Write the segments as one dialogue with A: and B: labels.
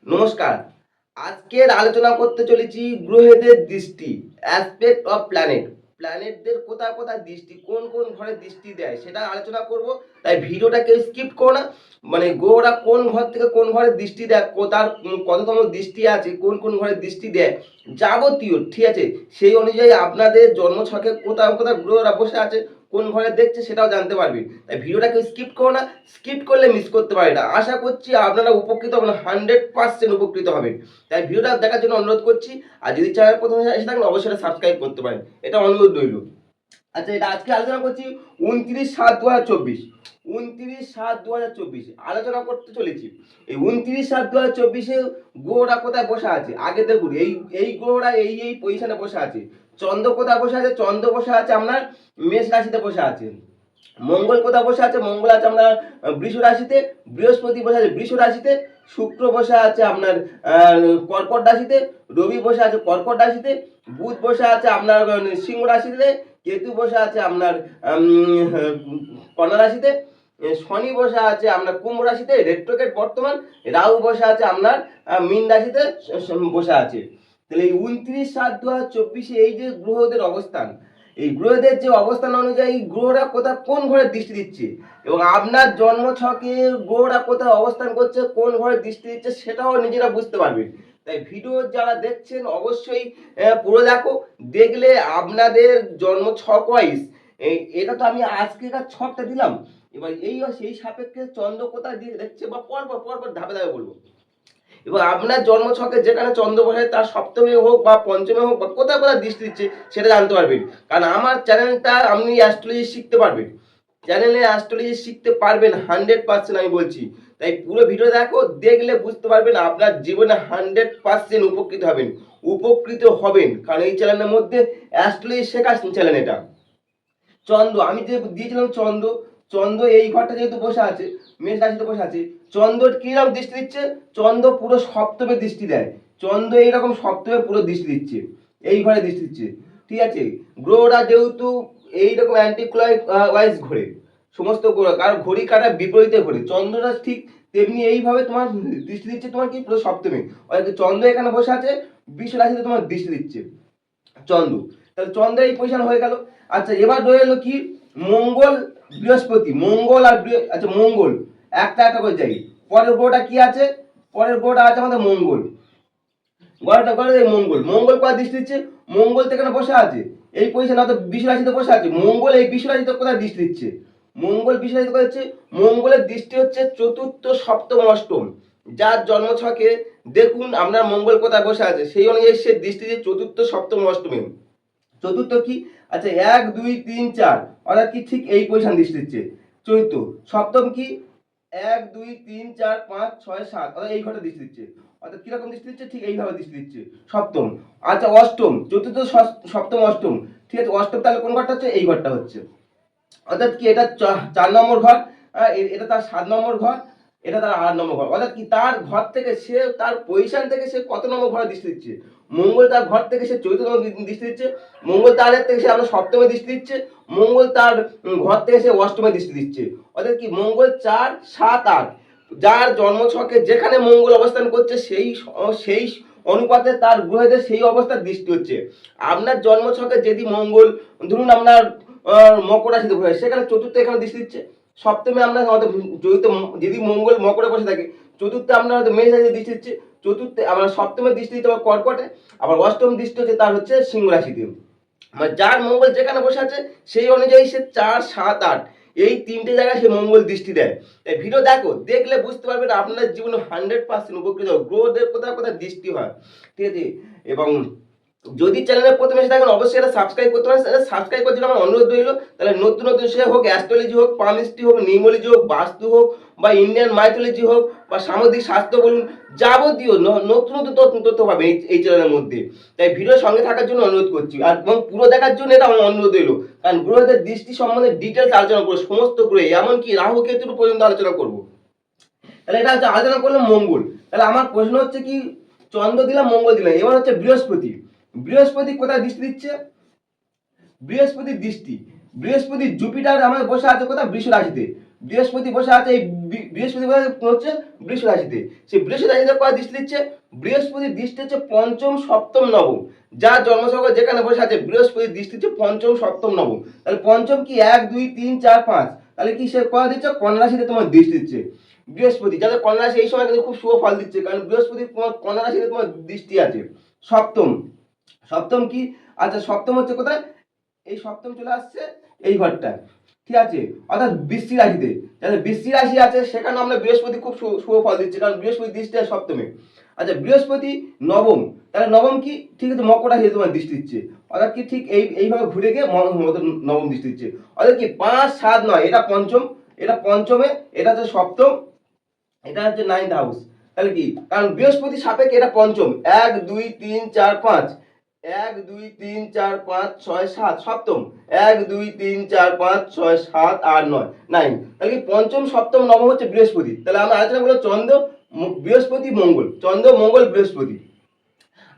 A: নমস্কার। আজকের আলোচনা করতে চলেছি গ্রহেদের দৃষ্টি, অ্যাসপেক্ট অফ প্ল্যানেট। প্ল্যানেটদের কোথায় কোথায় দৃষ্টি, কোন কোন ঘরে দৃষ্টি দেয় সেটা আলোচনা করব। তাই ভিডিওটা কেউ স্কিপ করো না। মানে গ্রহরা কোন ঘর থেকে কোন ঘরে দৃষ্টি দেয়, তার কততম দৃষ্টি আছে, কোন কোন ঘরে দৃষ্টি দেয়, যাবতীয় ঠিক আছে সেই অনুযায়ী আপনাদের জন্মছকে কোথায় কোথায় গ্রহরা বসে আছে, কোন ঘরে দেখছে সেটাও জানতে পারবেন। তাই ভিডিওটা কেউ স্কিপ করো না, স্কিপ করলে মিস করতে পারে না। আশা করছি আপনারা উপকৃত হবেন, 100% উপকৃত হবেন। তাই ভিডিওটা দেখার জন্য অনুরোধ করছি। আর যদি চ্যানেল প্রথমে এসে থাকেন অবশ্যই সাবস্ক্রাইব করতে পারেন, এটা অনুরোধ রইল। আচ্ছা, এটা আজকে আলোচনা করছি 29/7/2024। 29/7/2024 আলোচনা করতে চলেছি। এই 29/7/2024-এ গ্রহরা কোথায় বসে আছে আগে দেখুন। এই এই গ্রহরা এই পজিশনে বসে আছে। চন্দ্র কোথায় বসে আছে? চন্দ্র বসে আছে আপনার মেষ রাশিতে বসে আছে। মঙ্গল কোথায় বসে আছে? মঙ্গল আছে আপনার বৃষ রাশিতে। বৃহস্পতি বসে আছে বৃষ রাশিতে। শুক্র বসে আছে আপনার কর্কট রাশিতে। রবি বসে আছে কর্কট রাশিতে। বুধ বসে আছে আপনার সিংহ রাশিতে। কেতু বসে আছে আপনার কন্যা রাশিতে। শনি বসে আছে আপনার কুম্ভ রাশিতে রেট্রোগেট বর্তমান। রাহু বসে আছে আপনার মীন রাশিতে বসে আছে। তাহলে এই 29/7/2024 এই যে গ্রহদের অবস্থান, এই গ্রহদের যে অবস্থান অনুযায়ী গ্রহরা কোথায় কোন ঘরে দৃষ্টি দিচ্ছে এবং আপনার জন্ম ছকে গ্রহরা কোথায় অবস্থান করছে, কোন ঘরে দৃষ্টি দিচ্ছে সেটাও নিজেরা বুঝতে পারবেন। তাই ভিডিও যারা দেখছেন অবশ্যই পুরো দেখো। দেখলে আপনাদের জন্ম ছক ওয়াইজ, এটা তো আমি আজকেকার ছকটা দিলাম, এবার সেই সাপেক্ষে চন্দ্র কোথায় দিয়ে দেখছে বা পরপর পরপর ধাপে ধাপে বলবো। এবং আপনার জন্ম ছকে যেখানে চন্দ্র বসে তার সপ্তমে হোক বা পঞ্চমে হোক বা কোথায় কোথায় দৃষ্টি দিচ্ছে সেটা জানতে পারবেন। কারণ আমার চ্যানেলটা আপনি অ্যাস্ট্রোলজি শিখতে পারবেন, চ্যানেলে অ্যাস্ট্রোলজি শিখতে পারবেন 100% আমি বলছি। তাই পুরো ভিডিও দেখো, দেখলে বুঝতে পারবেন আপনার জীবনে 100% উপকৃত হবেন। উপকৃত হবেন কারণ এই চ্যানেলের মধ্যে অ্যাস্ট্রোলজি শেখার চ্যানেল এটা। চন্দ্র আমি যে দিয়েছিলাম, চন্দ্র চন্দ্র এই ঘরটা যেহেতু বসে আছে মেষ রাশিতে বসে আছে, চন্দ্র কিরকম দৃষ্টি দিচ্ছে? চন্দ্র পুরো সপ্তমে দৃষ্টি দেয়। চন্দ্র এইরকম সপ্তমে পুরো দৃষ্টি দিচ্ছে, এই ঘরে দৃষ্টি দিচ্ছে। ঠিক আছে, গ্রহরা যেহেতু এইরকম অ্যান্টি ক্লক ওয়াইজ ঘোরে, সমস্ত গ্রহ কারণ ঘড়ি কাটার বিপরীতে ঘোরে, চন্দ্রটা ঠিক তেমনি এইভাবে তোমার দৃষ্টি দিচ্ছে তোমার কি পুরো সপ্তমে। অর্থাৎ চন্দ্র এখানে বসে আছে বৃষ রাশিতে তোমার দৃষ্টি দিচ্ছে চন্দ্র। তাহলে চন্দ্র এই পজিশন হয়ে গেল। আচ্ছা, এবার রয়ে গেল কি মঙ্গল বৃহস্পতি। মঙ্গল আর আচ্ছা মঙ্গল একটা একটা করে যাই। পরের গ্রহটা কি আছে? পরের গ্রহটা আছে আমাদের মঙ্গল। গড়টা করে মঙ্গল। মঙ্গল কোথায় দৃষ্টি দিচ্ছে? মঙ্গল তো এখানে বসে আছে এই পজিশন, অর্থাৎ বৃষ রাশিতে বসে আছে। মঙ্গল এই বৃষ রাশিতে কোথায় দৃষ্টি দিচ্ছে? মঙ্গল বৃষ রাশিতে কোথায় হচ্ছে? মঙ্গলের দৃষ্টি হচ্ছে চতুর্থ সপ্তম অষ্টম। যার জন্ম ছকে দেখুন আপনার মঙ্গল কোথায় বসে আছে সেই অনুযায়ী সে দৃষ্টি দিয়ে চতুর্থ সপ্তম অষ্টমে। চতুর্থ কি? আচ্ছা 1 2 3 4 অর্থাৎ কি ঠিক এই পজিশন দৃষ্টি দিচ্ছে চতুর্থ। সপ্তম কি? 1 2 3 4 5 6 7 অর্থাৎ এই ঘরে দৃষ্টি দিচ্ছে। অর্থাৎ কিরকম দৃষ্টি দিচ্ছে? ঠিক এইভাবে দৃষ্টি দিচ্ছে সপ্তম। আচ্ছা অষ্টম, চতুর্থ সপ্তম অষ্টম। ঠিক আছে, অষ্টম তাহলে কোন ঘরটা হচ্ছে? এই ঘরটা হচ্ছে। অর্থাৎ কি এটা 4 নম্বর ঘর, এটা তার 7 নম্বর ঘর, এটা তার 8 নম্বর ঘর। অর্থাৎ কি তার ঘর থেকে সে তার পজিশন থেকে সে কত নম্বর ঘরে দৃষ্টি দিচ্ছে? মঙ্গল তার ঘর থেকে সে চতুর্থ দৃষ্টি দিচ্ছে। মঙ্গল তার থেকে সে আমরা সপ্তমে দৃষ্টি দিচ্ছে। মঙ্গল তার ঘর থেকে সে অষ্টমে দৃষ্টি দিচ্ছে। অর্থাৎ কি মঙ্গল 4 7 8, যার জন্মছকে যেখানে মঙ্গল অবস্থান করছে সেই সেই অনুপাতে তার গ্রহেদের সেই অবস্থার দৃষ্টি হচ্ছে। আপনার জন্মছকে যদি মঙ্গল ধরুন আপনার মকর রাশিতে বসে সেখানে চতুর্থ এখানে দৃষ্টি দিচ্ছে। সপ্তমে আপনার হয়তো যদি মঙ্গল মকরে বসে থাকে, চতুর্থে আপনার হয়তো মেষ রাশিতে দৃষ্টি দিচ্ছে। চতুর্থে আবার সপ্তমে দৃষ্টি দিতে হবে কর্কটে, আবার অষ্টম দৃষ্টি হচ্ছে তার হচ্ছে সিংহ রাশিতে। মানে যার মঙ্গল যেখানে বসে আছে সেই অনুযায়ী সে 4 7 8 এই তিনটে জায়গায় সে মঙ্গল দৃষ্টি দেয়। তাই ভিডিও দেখো, দেখলে বুঝতে পারবেন আপনার জীবনে 100% উপকৃত হবে। গ্রহদের কোথায় কোথায় দৃষ্টি হয়, ঠিক আছে। এবং যদি চ্যানেলে প্রথমে এসে থাকেন অবশ্যই এটা সাবস্ক্রাইব করতে পারেন। এটা সাবস্ক্রাইব করার জন্য আমার অনুরোধ রইল। তাহলে নতুন নতুন সে হোক অ্যাস্ট্রোলজি হোক, পামিস্ট্রি হোক, নিউমোলজি হোক, বাস্তু হোক বা ইন্ডিয়ান মাইথোলজি হোক বা সামুদ্রিক শাস্ত্র বলুন, যাবতীয় নতুন নতুন তথ্য পাবে এই চ্যানেলের মধ্যে। তাই ভিডিওর সঙ্গে থাকার জন্য অনুরোধ করছি আর এবং পুরো দেখার জন্য এটা আমার অনুরোধ রইল। কারণ গ্রহদের দৃষ্টি সম্বন্ধে ডিটেলস আলোচনা করবো, সমস্ত গ্রহে এমনকি রাহু কেতুর পর্যন্ত আলোচনা করবো। তাহলে এটা হচ্ছে আলোচনা করলাম মঙ্গল। তাহলে আমার প্রশ্ন হচ্ছে কি, চন্দ্র দিলাম মঙ্গল দিলাম, এবার হচ্ছে বৃহস্পতি। বৃহস্পতি কোথায় দৃষ্টি দিচ্ছে? বৃহস্পতির দৃষ্টি, বৃহস্পতি জুপিটার আমাদের বসে আছে কোথায়? বৃষ রাশিতে। বৃহস্পতি বসে আছে এই বৃহস্পতি হচ্ছে বৃষ রাশিতে। সেই বৃষ রাশিতে কয় দৃষ্টি দিচ্ছে? বৃহস্পতির দৃষ্টি হচ্ছে পঞ্চম, সপ্তম, নবম। যার জন্মছক যেখানে বসে আছে বৃহস্পতির দৃষ্টি হচ্ছে পঞ্চম, সপ্তম, নবম। তাহলে পঞ্চম কি 1 2 3 4 5, তাহলে কি সে কয় দিচ্ছে? কন্যা রাশিতে তোমার দৃষ্টি দিচ্ছে বৃহস্পতি। যাদের কন্যা রাশি এই সময় কিন্তু খুব শুভ ফল দিচ্ছে, কারণ বৃহস্পতি তোমার কন্যা রাশিতে তোমার দৃষ্টি আছে। সপ্তম, সপ্তম কি? আচ্ছা সপ্তম হচ্ছে কোথায়? এই সপ্তম চলে আসছে এই ঘরটা, ঠিক আছে, অর্থাৎ বৃশ্চিক রাশিতে। যাদের বৃশ্চিক রাশি আছে সেখানে আমরা বৃহস্পতি খুব শুভ ফল দিচ্ছে, কারণ বৃহস্পতি দৃষ্টি আছে সপ্তমে। আচ্ছা বৃহস্পতি নবম, তাহলে নবম কি? ঠিক আছে, মকর রাশিতে তোমার দৃষ্টি দিচ্ছে, অর্থাৎ কি ঠিক এইভাবে ঘুরে গিয়ে নবম দৃষ্টি দিচ্ছে। অর্থাৎ কি 5 7 9, এটা পঞ্চম, এটা পঞ্চমে, এটা হচ্ছে সপ্তম, এটা হচ্ছে 9th হাউস। তাহলে কি? কারণ বৃহস্পতি সাপেক্ষে এটা পঞ্চম, 1 2 3 4 5, 1 2 3 4 5 6 7, সপ্তম 1 2 3 4 5 6 7 8 9 9। তাহলে কি পঞ্চম, সপ্তম, নবম হচ্ছে বৃহস্পতি। তাহলে আমরা আলোচনা করবো চন্দ্র, বৃহস্পতি, মঙ্গল। চন্দ্র, মঙ্গল, বৃহস্পতি।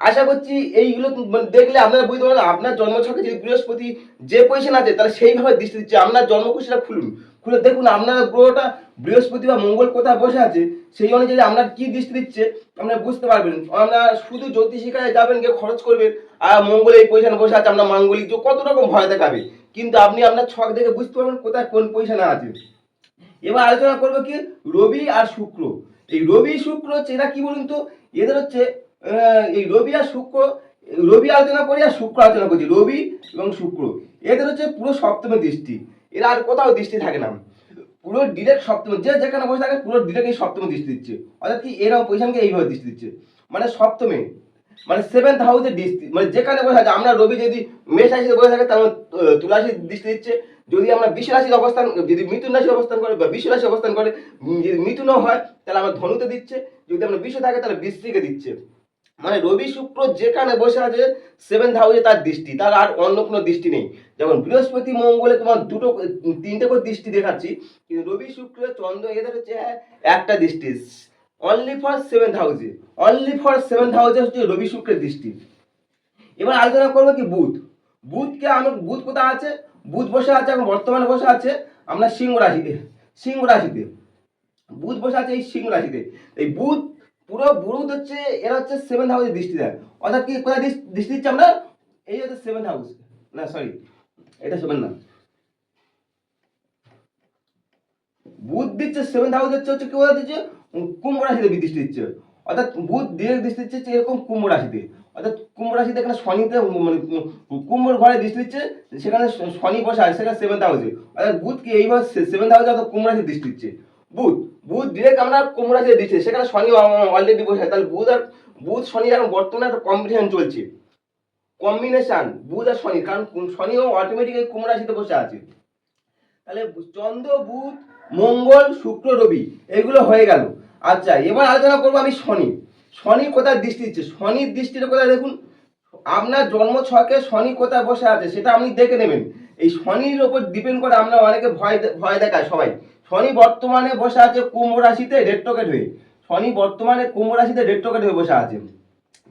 A: আশা করছি এইগুলো দেখলে আপনারা বুঝতে পারবেন আপনার জন্মছকে যদি বৃহস্পতি যে পজিশন আছে তাহলে সেইভাবে দৃষ্টি দিচ্ছে। আপনার জন্মকুশিটা খুলুন, খুলে দেখুন আপনার গ্রহটা বৃহস্পতি বা মঙ্গল কোথায় বসে আছে, সেই অনুযায়ী আপনার কি দৃষ্টি দিচ্ছে আপনারা বুঝতে পারবেন। আমরা শুধু জ্যোতিষিকায় যাবেন, গিয়ে খরচ করবেন, আর মঙ্গল এই পজিশনে বসে আছে, আমরা মাঙ্গলিক কত রকম ভয় দেখাবে, কিন্তু আপনি আপনার ছক দেখে বুঝতে পারবেন কোথায় কোন পজিশনে আছে। এবার আলোচনা করবো কি রবি আর শুক্র। এই রবি শুক্র হচ্ছে এরা কি বলুন তো, এদের হচ্ছে এই রবি আর শুক্র, রবি আলোচনা করি আর শুক্র আলোচনা করছি, রবি এবং শুক্র এদের হচ্ছে পুরো সপ্তমে দৃষ্টি, এরা আর কোথাও দৃষ্টি থাকে না, পুরো ডিরেক্ট সপ্তমে, যে যেখানে বসে থাকে পুরো ডিরেক্ট এই সপ্তমে দৃষ্টি দিচ্ছে। অর্থাৎ কি এরা পজিশনকে এইভাবে দৃষ্টি দিচ্ছে, মানে সপ্তমে, মানে 7th হাউসে দৃষ্টি, মানে যেখানে বসে আছে। আমরা রবি যদি মেষ রাশিতে বসে থাকে তাহলে তুলা রাশির দৃষ্টি দিচ্ছে। যদি আমরা বৃষ রাশির অবস্থান, যদি মিথুন রাশি অবস্থান করে বা বৃষ রাশি অবস্থান করে, যদি মিথুনও হয় তাহলে আমরা ধনুতে দিচ্ছে, যদি আমরা বৃষ থাকে তাহলে বৃশ্চিকে দিচ্ছে। মানে রবি শুক্র যেখানে বসে আছে 7th হাউসে তার দৃষ্টি, তার আর অন্য কোনো দৃষ্টি নেই। যেমন বৃহস্পতি মঙ্গলে তোমার দুটো 3টে করে দৃষ্টি দেখাচ্ছি, কিন্তু রবি শুক্র চন্দ্র এদের হচ্ছে একটা দৃষ্টি, অনলি ফর 7th হাউসে, অনলি ফর 7th হাউসে হচ্ছে রবি শুক্রের দৃষ্টি। এবার আলোচনা করবো কি বুধ। বুধকে আমরা, বুধ কোথায় আছে? বুধ বসে আছে এখন বর্তমানে বসে আছে আমরা সিংহ রাশিতে, সিংহ রাশিতে বুধ বসে আছে এই সিংহ রাশিতে। এই বুধ পুরো বুধ হচ্ছে এরা হচ্ছে 7th হাউসে দৃষ্টি দেয়, অর্থাৎ কি কোথায় দৃষ্টি দিচ্ছে আমরা? এই হচ্ছে 7th হাউস, না সরি এটা 7 না, বুধ দিচ্ছে 7th হাউস হচ্ছে কি বলা দিচ্ছে? কুম্ভ রাশিতে দৃষ্টি দিচ্ছে, অর্থাৎ বুধ ডিরেক্ট দৃষ্টি দিচ্ছে এরকম কুম্ভ রাশিতে, অর্থাৎ কুম্ভ রাশিতে এখানে শনিতে মানে কুম্ভর ঘরে দৃষ্টি দিচ্ছে, সেখানে শনি বসে আছে সেখানে 7th হাউসে, অর্থাৎ বুধ কি এইভাবে 7th হাউসে অর্থাৎ কুম্ভ রাশিতে দৃষ্টি দিচ্ছে। বুধ, বুধ ডিরেক্ট আমরা কুম্ভ রাশিতে দিচ্ছে, সেখানে শনি অলরেডি বসে আছে। তাহলে বুধ আর বুধ শনি এখন বর্তমানে একটা কম্পিটিশন চলছে, কম্বিনেশন বুধ আর শনি, কারণ শনিও অটোমেটিক কুম্ভ রাশিতে বসে আছে। তাহলে চন্দ্র, বুধ, মঙ্গল, শুক্র, রবি এগুলো হয়ে গেল। আচ্ছা এবার আলোচনা করবো আমি শনি। শনি কোথায় দৃষ্টি দিচ্ছে? শনির দৃষ্টিটা কোথায় দেখুন, আপনার জন্ম ছকে শনি কোথায় বসে আছে সেটা আপনি দেখে নেবেন। এই শনির ওপর ডিপেন্ড করে আমরা অনেকে ভয় দেখায় সবাই। শনি বর্তমানে বসে আছে কুম্ভ রাশিতে রেট্রোগেট হয়ে, শনি বর্তমানে কুম্ভ রাশিতে রেট্রোগেট হয়ে বসে আছে।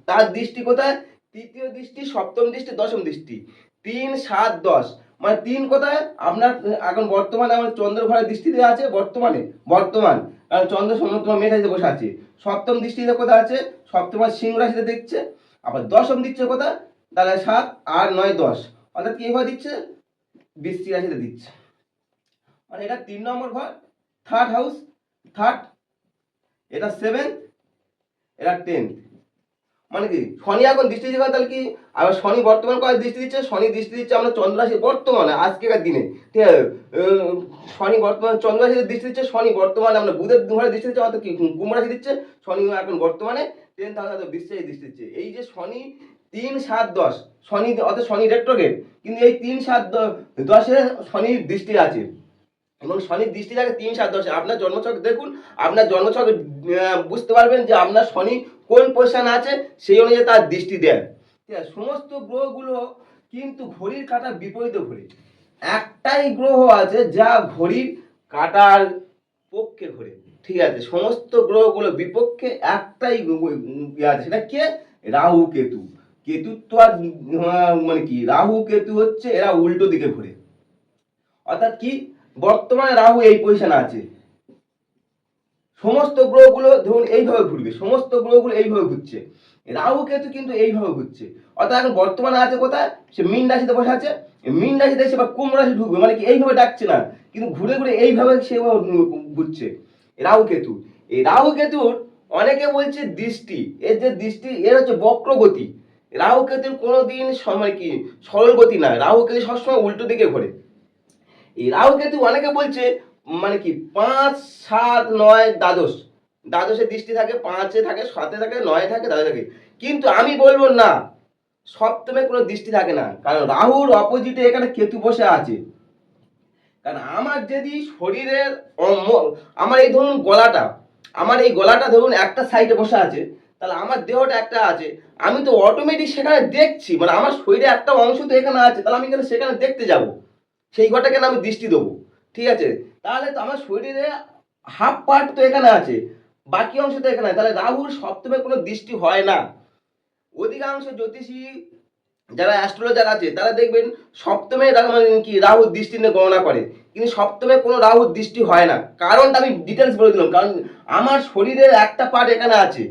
A: তার দৃষ্টি কোথায়? তৃতীয় দৃষ্টি, সপ্তম দৃষ্টি, দশম দৃষ্টি, 3 7 10, মানে 3 কোথায় আপনার এখন বর্তমানে আমার চন্দ্র ঘরে দৃষ্টি দেওয়া আছে বর্তমানে, বর্তমান, কারণ চন্দ্র তোমার মেষ রাশিতে বসে আছে। সপ্তম দৃষ্টিতে কোথায় আছে? সপ্তম সিংহ রাশিতে দেখছে। আবার দশম দিচ্ছে কোথায়? তাহলে 7 8 9 10, অর্থাৎ কি ভাবে দিচ্ছে? বৃশ্চিক রাশিতে দিচ্ছে, মানে এটা 3 নম্বর ঘর, থার্ড হাউস, থার্ড, এটা 7, এটা 10। মানে কি শনি এখন দৃষ্টি দিচ্ছে, তাহলে কি আবার শনি বর্তমান কয় দৃষ্টি দিচ্ছে? শনি দৃষ্টি দিচ্ছে আমরা চন্দ্র রাশি বর্তমানে আজকেকার দিনে, ঠিক আছে, শনি বর্তমানে চন্দ্র রাশিতে দৃষ্টি দিচ্ছে, শনি বর্তমানে আমরা বুধের ঘরে দৃষ্টি দিচ্ছে, অর্থাৎ কি কুম্ভ রাশি দিচ্ছে, শনি এখন বর্তমানে 10th হাউসে বৃশ্চিকে দৃষ্টি দিচ্ছে। এই যে শনি 3 7 10, শনি অর্থাৎ শনি রেট্রোগেট, কিন্তু এই 3 7 10-এ শনির দৃষ্টি আছে, এবং শনির দৃষ্টি থাকে 3 7 10-এ। আপনার জন্মছক দেখুন, আপনার জন্মছক বুঝতে পারবেন যে আপনার শনি কোন পজিশন আছে, সেই অনুযায়ী তার দৃষ্টি দেয়। ঠিক আছে, সমস্ত গ্রহগুলো কিন্তু ঘড়ির কাঁটার বিপরীতে ঘোরে। একটাই গ্রহ আছে যা ঘড়ির কাঁটার পক্ষে ঘোরে, ঠিক আছে, সমস্ত গ্রহগুলো বিপক্ষে একটাই আছে, সেটা কে? রাহু কেতু। কেতু তো আর মানে কি রাহু কেতু হচ্ছে এরা উল্টো দিকে ঘোরে, অর্থাৎ কি বর্তমানে রাহু এই পজিশনে আছে, সমস্ত গ্রহগুলো ধরুন এইভাবে ঘুরবে, সমস্ত গ্রহগুলো এইভাবে ঘুরছে, রাহু কেতু কিন্তু এইভাবে ঘুরছে। অর্থাৎ এখন বর্তমানে আছে কোথায়, সে মীন রাশিতে বসে আছে, মীন রাশিতে সে বা কুম্ভ রাশি ঢুকবে, মানে কি এইভাবে ডাকছে না, কিন্তু ঘুরে ঘুরে এইভাবে সে ঘুরছে রাহু কেতু। এই রাহু কেতুর অনেকে বলছে দৃষ্টি, এর যে দৃষ্টি এর হচ্ছে বক্রগতি। রাহু কেতুর কোনোদিন সময় কি সরল গতি না, রাহু কেতু সবসময় উল্টো দিকে ঘোরে। এই রাহু কেতু অনেকে বলছে মানে কি 5, 7, 9 দ্বাদশ, দ্বাদশে দৃষ্টি থাকে, 5-এ থাকে, 7-এ থাকে, 9-এ থাকে, 10-এ থাকে। কিন্তু আমি বলবো না, সপ্তমে কোনো দৃষ্টি থাকে না, কারণ রাহুর অপোজিটে এখানে কেতু বসে আছে। কারণ আমার যদি শরীরের আমার এই ধরুন গলাটা, আমার এই গলাটা ধরুন একটা সাইডে বসে আছে, তাহলে আমার দেহটা একটা আছে, আমি তো অটোমেটিক সেখানে দেখছি, মানে আমার শরীরে একটা অংশ তো এখানে আছে, তাহলে আমি কেন সেখানে দেখতে যাব, সেই ঘরটা কেন আমি দৃষ্টি দেবো, ঠিক আছে? তাহলে তো আমার শরীরে হাফ পার্ট তো এখানে আছে, বাকি অংশ তো এখানে, তাহলে রাহুর সপ্তমে কোনো দৃষ্টি হয় না। অধিকাংশ জ্যোতিষী যারা অ্যাস্ট্রোলজার আছে তারা দেখবেন সপ্তমে মানে কি রাহুর দৃষ্টি নিয়ে গণনা করে, কিন্তু সপ্তমে কোনো রাহুর দৃষ্টি হয় না। কারণটা আমি ডিটেলস বলে দিলাম, কারণ আমার শরীরের একটা পার্ট এখানে আছে,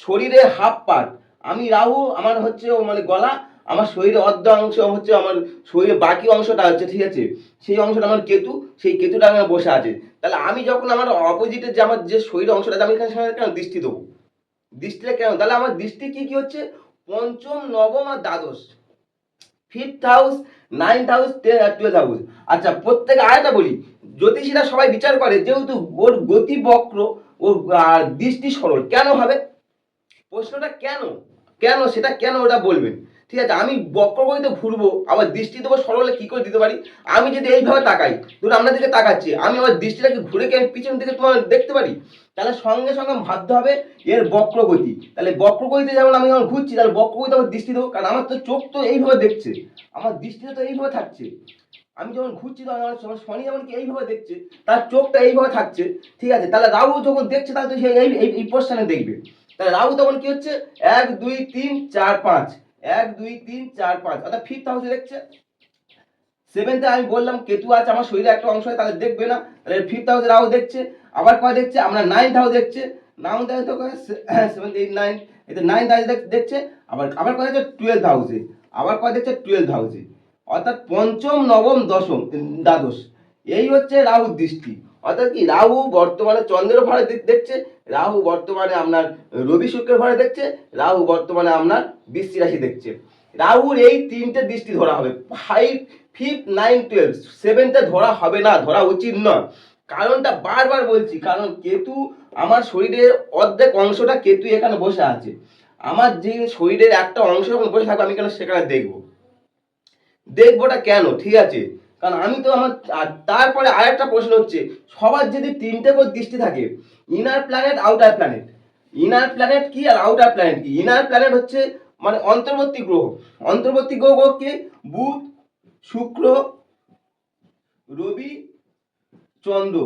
A: শরীরের হাফ পার্ট আমি রাহু, আমার হচ্ছে মানে গলা, আমার শরীরের অর্ধ অংশ হচ্ছে আমার শরীরের বাকি অংশটা হচ্ছে, ঠিক আছে, সেই অংশটা আমার কেতু, সেই কেতুটা আমার বসে আছে। তাহলে আমি যখন আমার অপোজিটে যে আমার যে শরীরের অংশটা আছে, আমি এখানে কেন দৃষ্টি দেবো, দৃষ্টিটা কেন, তাহলে আমার দৃষ্টি কি কি হচ্ছে, পঞ্চম, নবম আর দ্বাদশ, 5th house, 9th house, 12th house. আচ্ছা, প্রত্যেকে আরেকটা বলি, জ্যোতিষীরা সবাই বিচার করে যেহেতু ওর গতি বক্র, ও আর দৃষ্টি সরল কেন হবে, প্রশ্নটা কেন, কেন সেটা কেন ওটা বলবেন, ঠিক আছে? আমি বক্রগতিতে ঘুরবো, আবার দৃষ্টি দেবো সরলে কি করে দিতে পারি? আমি যদি এইভাবে তাকাই, ধরুন আপনার দিকে তাকাচ্ছি, আমি আমার দৃষ্টিটাকে ঘুরে কি আমি পিছন দিকে তোমার দেখতে পারি? তাহলে সঙ্গে সঙ্গে ভাবতে হবে এর বক্রগতি, তাহলে বক্রগতিতে যেমন আমি যখন ঘুরছি, তাহলে বক্রগতিতে আমার দৃষ্টি দেবো, কারণ আমার তো চোখ তো এইভাবে দেখছে, আমার দৃষ্টিটা তো এইভাবে থাকছে। আমি যখন ঘুরছি তখন আমার শনি যেমন কি এইভাবে দেখছে, তার চোখটা এইভাবে থাকছে, ঠিক আছে? তাহলে রাহু যখন দেখছে তাহলে তো সে এই পোস্টানে দেখবে। তাহলে রাহু তখন কি হচ্ছে 1, 2, 3, 4, 5, 1, 2, 3, 4, 5, অর্থাৎ 5th হাউসে দেখছে। 7th আমি বললাম কেতু আছে আমার শরীরে একটা অংশ হয়, তাহলে দেখবে না, তাহলে 5th হাউসে রাহু দেখছে। আবার কয় দেখছে, আমরা 9th হাউস দেখছে, 9th হাউসে তো 7, 8, 9, এতে 9th হাউসে দেখছে। আবার আবার কয় দেখছে 12th হাউসে, আবার কয় দেখছে 12th হাউসে, অর্থাৎ পঞ্চম, নবম, দশম, দ্বাদশ, এই হচ্ছে রাহুর দৃষ্টি। অর্থাৎ কি রাহু বর্তমানে চন্দ্রের ঘরে দেখছে, রাহু বর্তমানে আপনার রবি শুক্রের ঘরে দেখছে, রাহু বর্তমানে আপনার বৃশ্চিক রাশি দেখছে। রাহুর এই তিনটে দৃষ্টি ধরা হবে, 5, 5, 9, 12, 7তে ধরা হবে না, ধরা উচিত নয়। কারণটা বারবার বলছি, কারণ কেতু আমার শরীরের অর্ধেক অংশটা কেতু এখানে বসে আছে, আমার যে শরীরের একটা অংশ যখন বসে থাকবে আমি কেন সেখানে দেখবো, দেখবোটা কেন, ঠিক আছে? কারণ আমি তো আমার, আর তারপরে আরেকটা প্রশ্ন হচ্ছে, সবার যদি তিনটে করে দৃষ্টি থাকে, inner planet, outer planet, inner planet কি আর আউটার প্ল্যানেট কি? ইনার প্ল্যানেট হচ্ছে মানে অন্তর্বর্তী গ্রহ, অন্তর্বর্তী গ্রহ কে, বুধ, শুক্র, রবি, চন্দ্র,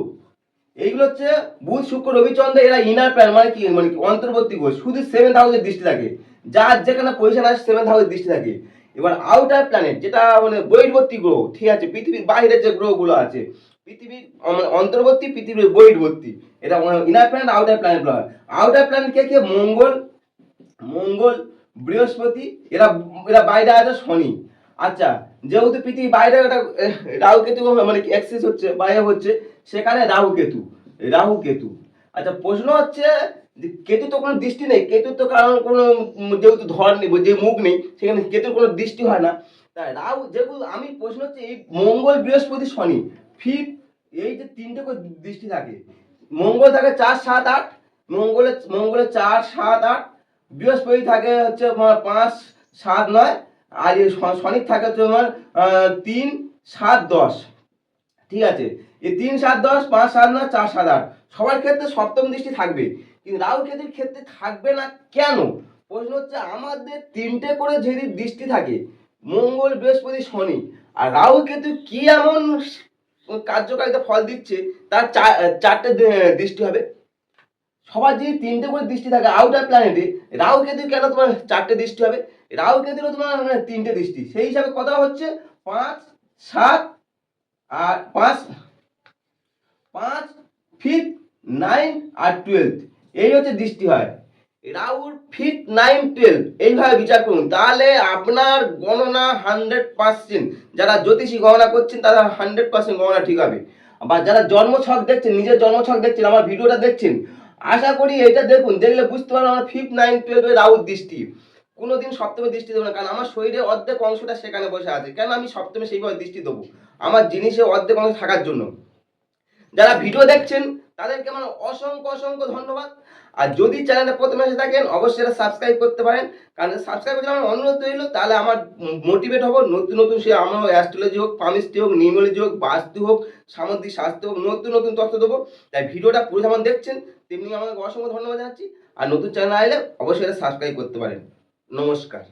A: এইগুলো হচ্ছে বুধ, শুক্র, রবি, চন্দ্র, এরা ইনার প্ল্যানেট, মানে কি অন্তর্বর্তী গ্রহ, শুধু 7th হাউসের দৃষ্টি থাকে, যার যেখানে পজিশন আছে 7th হাউসের দৃষ্টি থাকে। এবার আউটার প্ল্যানেট যেটা মানে বহির্বর্তী গ্রহ, ঠিক আছে, পৃথিবীর বাইরের যে গ্রহগুলো আছে, পৃথিবীর অন্তর্বর্তী, পৃথিবীর বহির্বর্তী, এটা ইনার প্ল্যানেট, আউটার প্ল্যানেট বলা হয়। আউটার প্ল্যানেট কে কে, মঙ্গল, মঙ্গল, বৃহস্পতি, এরা এরা বাইরে আছে, শনি। আচ্ছা, যেহেতু পৃথিবী বাইরে একটা রাহু কেতু মানে এক্সিস হচ্ছে, বাইরে হচ্ছে, সেখানে রাহু কেতু, রাহু কেতু। আচ্ছা, প্রশ্ন হচ্ছে যে কেতু তো কোনো দৃষ্টি নেই, কেতু তো কারণ কোনো যেহেতু ধর নেই, যে মুখ নেই, সেখানে কেতুর কোনো দৃষ্টি হয় না। তাই রাহু যেহেতু, আমি প্রশ্ন হচ্ছে এই মঙ্গল, বৃহস্পতি, শনি, ফিফ, এই যে তিনটে করে দৃষ্টি থাকে, মঙ্গল থাকে 4, 7, 8, মঙ্গলে 4, 7, 8, বৃহস্পতি থাকে হচ্ছে 5, 7, 9, আর এই শনি থাকে হচ্ছে তোমার 3, 7, 10, ঠিক আছে? এই 3, 7, 10, 5, 7, 9, 4, 7, 8 সবার ক্ষেত্রে সপ্তম দৃষ্টি থাকবে, কিন্তু রাহু কেতুর ক্ষেত্রে থাকবে না কেন? প্রশ্ন হচ্ছে আমাদের তিনটে করে যদি দৃষ্টি থাকে, মঙ্গল, বৃহস্পতি, শনি, আর রাহু কেতু কি এমন কার্যকারিতা ফল দিচ্ছে তার চারটে দৃষ্টি হবে। সবার যদি তিনটে করে দৃষ্টি থাকে আউটার প্ল্যানেটে, রাহু কেতুর কেন তোমার চারটে দৃষ্টি হবে? রাহু কেতুরও তোমার তিনটে দৃষ্টি, সেই হিসাবে কথা হচ্ছে 5, 7 আর 5, 5, 5th, 9 আর 12th, এই হচ্ছে দৃষ্টি হয়। রাহুর 5th, 9, 12 এইভাবে বিচার করুন, তাহলে আপনার গণনা 100%, যারা জ্যোতিষী গণনা করছেন তারা 100% গণনা ঠিক হবে। আবার যারা জন্মছক দেখছেন, নিজের জন্মছক দেখছেন, আমার ভিডিওটা দেখছেন, আশা করি এটা দেখুন, দেখলে বুঝতে পারবেন আমার 5th, 9, 12 রাহুর দৃষ্টি। কোনোদিন সপ্তমে দৃষ্টি দেবো না, কারণ আমার শরীরের অর্ধেক অংশটা সেখানে বসে আছে। কেন আমি সপ্তমে সেইভাবে দৃষ্টি দেবো? আমার জিনিসে অর্ধেক অংশ থাকার জন্য। যারা ভিডিও দেখছেন তাদেরকে আমার অসংখ্য অসংখ্য ধন্যবাদ। আর যদি চ্যানেলে প্রথমে এসে থাকেন অবশ্যই এটা সাবস্ক্রাইব করতে পারেন, কারণ সাবস্ক্রাইব করলে আমার অনুরোধ রইল, তাহলে আমার মোটিভেট হবো নতুন নতুন, সে আমার অ্যাস্ট্রোলজি হোক, পামিস্ট্রি হোক, নিউমোলজি হোক, বাস্তু হোক, সামুদ্রিক স্বাস্থ্য হোক, নতুন নতুন তথ্য দেবো। তাই ভিডিওটা পুরো যেমন দেখছেন তেমনি আমাকে অসংখ্য ধন্যবাদ জানাচ্ছি। আর নতুন চ্যানেল আসলে অবশ্যই এটা সাবস্ক্রাইব করতে পারেন। নমস্কার।